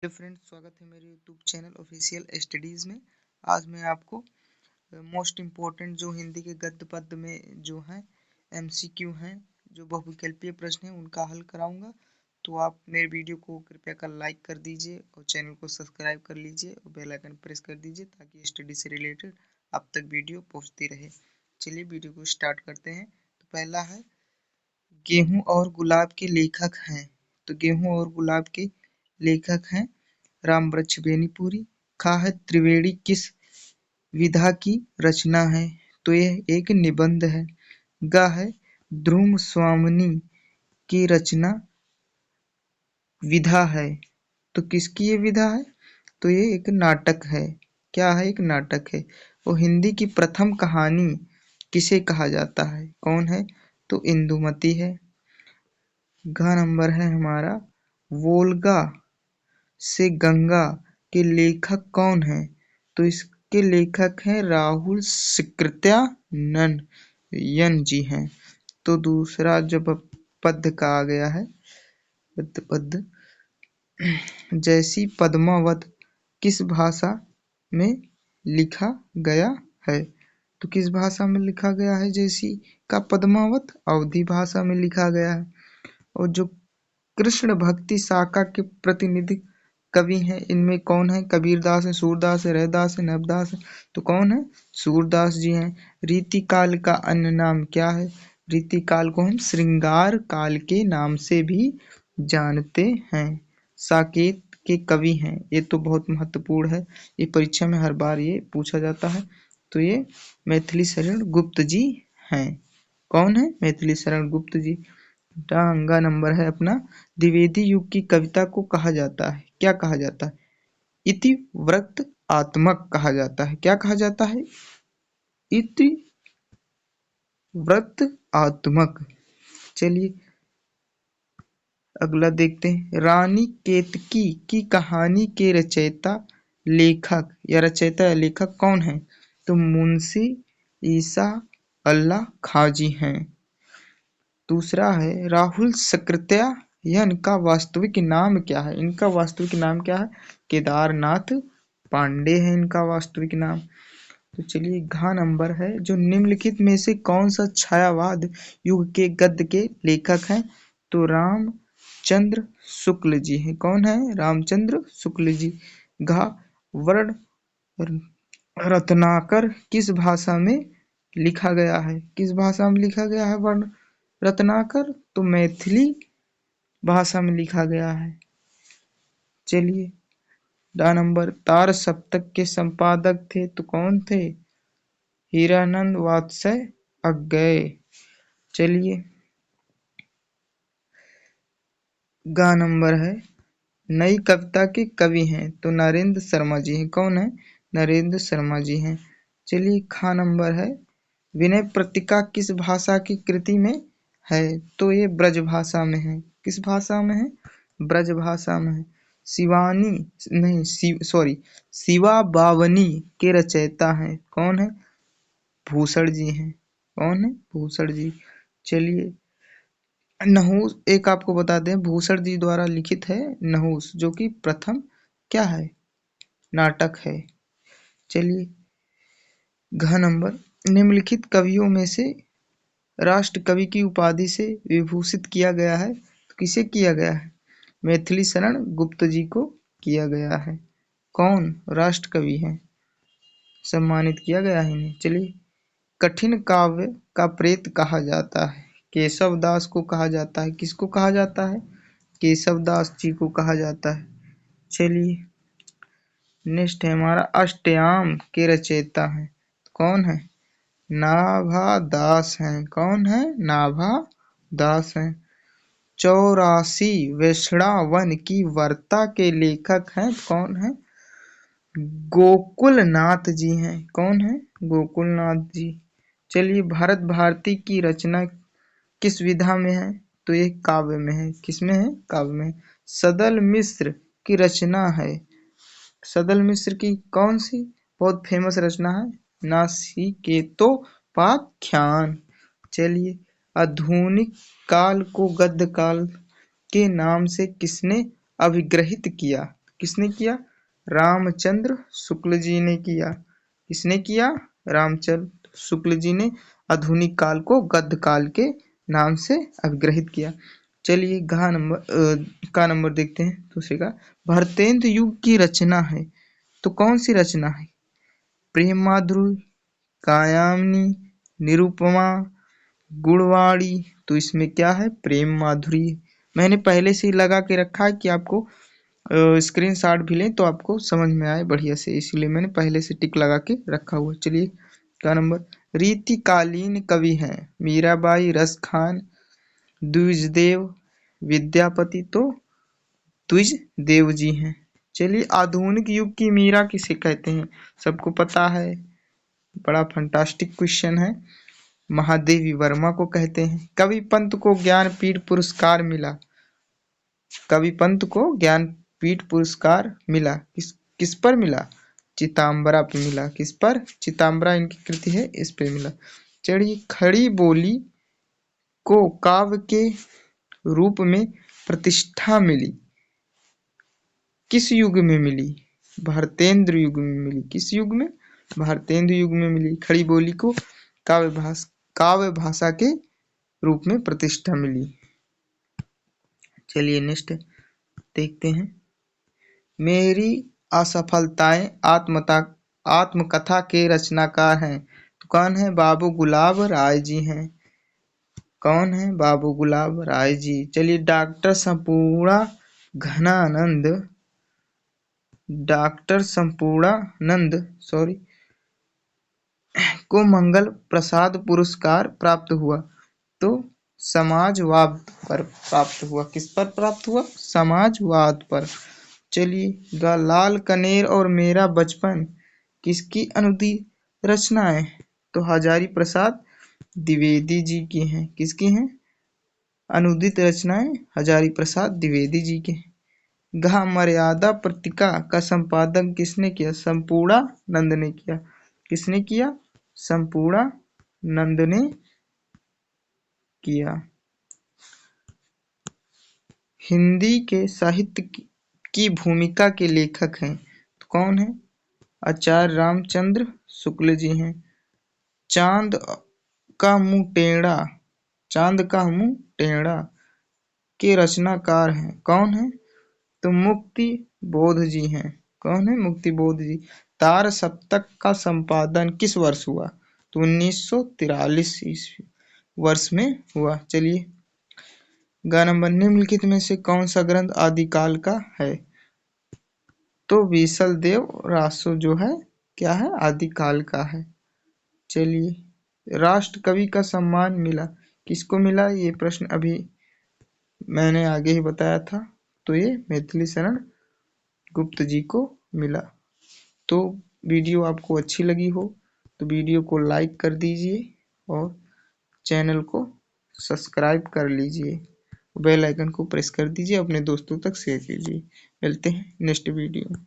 Hello friends, स्वागत है मेरे यूट्यूब चैनल ऑफिशियल स्टडीज़ में। आज मैं आपको मोस्ट इम्पोर्टेंट जो हिंदी के गद्य पद्य में जो है एमसीक्यू हैं, जो बहुविकल्पीय प्रश्न हैं, उनका हल कराऊंगा। तो आप मेरे वीडियो को कृपया कर लाइक कर दीजिए और चैनल को सब्सक्राइब कर लीजिए और बेल आइकन प्रेस कर दीजिए ताकि स्टडी से रिलेटेड आप तक वीडियो पहुँचती रहे। चलिए वीडियो को स्टार्ट करते हैं। तो पहला है, गेहूँ और गुलाब के लेखक हैं। तो गेहूँ और गुलाब के लेखक हैं रामवृक्ष बेनीपुरी। खा है, त्रिवेणी किस विधा की रचना है? तो यह एक निबंध है। गा है, ध्रुव स्वामिनी की रचना विधा है। तो किसकी ये विधा है? तो ये एक नाटक है। क्या है? एक नाटक है। और हिंदी की प्रथम कहानी किसे कहा जाता है? कौन है? तो इंदुमती है। घ नंबर है हमारा, वोल्गा से गंगा के लेखक कौन हैं? तो इसके लेखक हैं राहुल सकृत्यानंद जी हैं। तो दूसरा जब पद्य का आ गया है, पद्य जैसी पद्मावत किस भाषा में लिखा गया है? तो किस भाषा में लिखा गया है? जैसी का पद्मावत अवधी भाषा में लिखा गया है। और जो कृष्ण भक्ति शाखा के प्रतिनिधि कवि हैं, इनमें कौन है? कबीरदास है, सूरदास है, रैदास है, नबदास है। तो कौन है? सूरदास जी हैं। रीति काल का अन्य नाम क्या है? रीति काल को हम श्रृंगार काल के नाम से भी जानते हैं। साकेत के कवि हैं। ये तो बहुत महत्वपूर्ण है, ये परीक्षा में हर बार ये पूछा जाता है। तो ये मैथिली शरण गुप्त जी हैं। कौन है? मैथिली शरण गुप्त जी। टांगा नंबर है अपना, द्विवेदी युग की कविता को कहा जाता है, क्या कहा जाता है? इतिवृत्त आत्मक कहा जाता है। क्या कहा जाता है? इतिवृत्त आत्मक। चलिए अगला देखते हैं। रानी केतकी की कहानी के रचयिता लेखक या रचयिता या लेखक कौन है? तो मुंशी ईसा अल्लाह खाजी हैं। दूसरा है, राहुल सकृत्यायन का वास्तविक नाम क्या है? इनका वास्तविक नाम क्या है? केदारनाथ पांडे है इनका वास्तविक नाम। तो चलिए घ नंबर है, जो निम्नलिखित में से कौन सा छायावाद युग के गद्य के लेखक हैं? तो रामचंद्र शुक्ल जी हैं। कौन है? रामचंद्र शुक्ल जी। घ वर्ण रत्नाकर किस भाषा में लिखा गया है? किस भाषा में लिखा गया है वर्ण रत्नाकर? तो मैथिली भाषा में लिखा गया है। चलिए डा नंबर, तार सप्तक के संपादक थे तो कौन थे? हीरानंद वात्स्य अज्ञेय। चलिए गा नंबर है, नई कविता के कवि हैं तो नरेंद्र शर्मा जी हैं। कौन है? नरेंद्र शर्मा जी हैं। चलिए खा नंबर है, विनय पत्रिका किस भाषा की कृति में है? तो ये ब्रज भाषा में है। किस भाषा में है? ब्रज भाषा में है। शिवानी नहीं सॉरी शिवा बावनी के रचयिता हैं। कौन है? भूषण जी हैं। कौन है? भूषण जी। चलिए नहुस एक आपको बता दें, भूषण जी द्वारा लिखित है नहुस, जो कि प्रथम क्या है? नाटक है। चलिए घ नंबर, निम्नलिखित कवियों में से राष्ट्र कवि की उपाधि से विभूषित किया गया है तो किसे किया गया है? मैथिली शरण गुप्त जी को किया गया है। कौन राष्ट्र कवि हैं? सम्मानित किया गया है इन्हें। चलिए कठिन काव्य का प्रेत कहा जाता है, केशव दास को कहा जाता है। किसको कहा जाता है? केशव दास जी को कहा जाता है। चलिए नेक्स्ट है हमारा, अष्टयाम के रचयिता हैं। कौन है? नाभा दास हैं। कौन है? नाभा दास हैं। 84 वैष्णवन की वार्ता के लेखक हैं। कौन है? गोकुलनाथ जी हैं। कौन है? गोकुलनाथ जी। चलिए भारत भारती की रचना किस विधा में है? तो ये काव्य में है। किसमें है? काव्य में। सदल मिश्र की रचना है। सदल मिश्र की कौन सी बहुत फेमस रचना है? नासिकेतोपाख्यान। चलिए आधुनिक काल को गद्य काल के नाम से किसने अभिग्रहित किया? किसने किया? रामचंद्र शुक्ल जी ने किया। किसने किया? रामचंद्र शुक्ल जी ने आधुनिक काल को गद्य काल के नाम से अभिग्रहित किया। चलिए का नंबर देखते हैं दूसरे का। भारतेंदु युग की रचना है तो कौन सी रचना है? प्रेम माधुरी, कायायनी, निरुपमा, गुणवाणी। तो इसमें क्या है? प्रेम माधुरी। मैंने पहले से ही लगा के रखा है कि आपको स्क्रीनशॉट भी लें तो आपको समझ में आए बढ़िया से, इसलिए मैंने पहले से टिक लगा के रखा हुआ। चलिए का नंबर। रीतिकालीन कवि हैं मीराबाई, रस खान, द्विजदेव, विद्यापति। तो द्विजदेव जी हैं। चलिए आधुनिक युग की मीरा किसे कहते हैं? सबको पता है, बड़ा फंटास्टिक क्वेश्चन है। महादेवी वर्मा को कहते हैं। कवि पंत को ज्ञानपीठ पुरस्कार मिला। कवि पंत को ज्ञानपीठ पुरस्कार मिला। किस पर मिला? चिताम्बरा पे मिला। किस पर? चिताम्बरा इनकी कृति है, इस पे मिला। चलिए खड़ी बोली को काव्य के रूप में प्रतिष्ठा मिली। किस युग में मिली? भारतेंद्र युग में मिली। किस युग में? भारतेंद्र युग में मिली। खड़ी बोली को काव्य भाषा के रूप में प्रतिष्ठा मिली। चलिए नेक्स्ट देखते हैं। मेरी असफलताएं आत्मकथा के रचनाकार हैं तो कौन है? बाबू गुलाब राय जी हैं। कौन है? बाबू गुलाब राय जी। चलिए डॉक्टर संपूर्णानंद को मंगल प्रसाद पुरस्कार प्राप्त हुआ तो समाजवाद पर प्राप्त हुआ। किस पर प्राप्त हुआ? समाजवाद पर। चलिए लाल कनेर और मेरा बचपन किसकी अनुदित रचनाएं? तो हजारी प्रसाद द्विवेदी जी की हैं। किसकी हैं? अनुदित रचनाएं हजारी प्रसाद द्विवेदी जी के। मर्यादा पत्रिका का संपादन किसने किया? संपूर्णानंद ने किया। किसने किया? संपूर्णानंद ने किया। हिंदी के साहित्य की भूमिका के लेखक हैं तो कौन है? आचार्य रामचंद्र शुक्ल जी हैं। चांद का मुंह टेढ़ा के रचनाकार हैं। कौन है? तो मुक्ति बोध जी हैं। कौन है? मुक्ति बोध जी। तार सप्तक का संपादन किस वर्ष हुआ? तो 1943 ईस्वी वर्ष में हुआ। चलिए नंबर। निम्नलिखित में से कौन सा ग्रंथ आदिकाल का है? तो बीसल देव रासो जो है क्या है? आदिकाल का है। चलिए राष्ट्र कवि का सम्मान मिला किसको मिला? ये प्रश्न अभी मैंने आगे ही बताया था। तो ये मैथिली शरण गुप्त जी को मिला। तो वीडियो आपको अच्छी लगी हो तो वीडियो को लाइक कर दीजिए और चैनल को सब्सक्राइब कर लीजिए। बेल आइकन को प्रेस कर दीजिए, अपने दोस्तों तक शेयर कीजिए। मिलते हैं नेक्स्ट वीडियो में।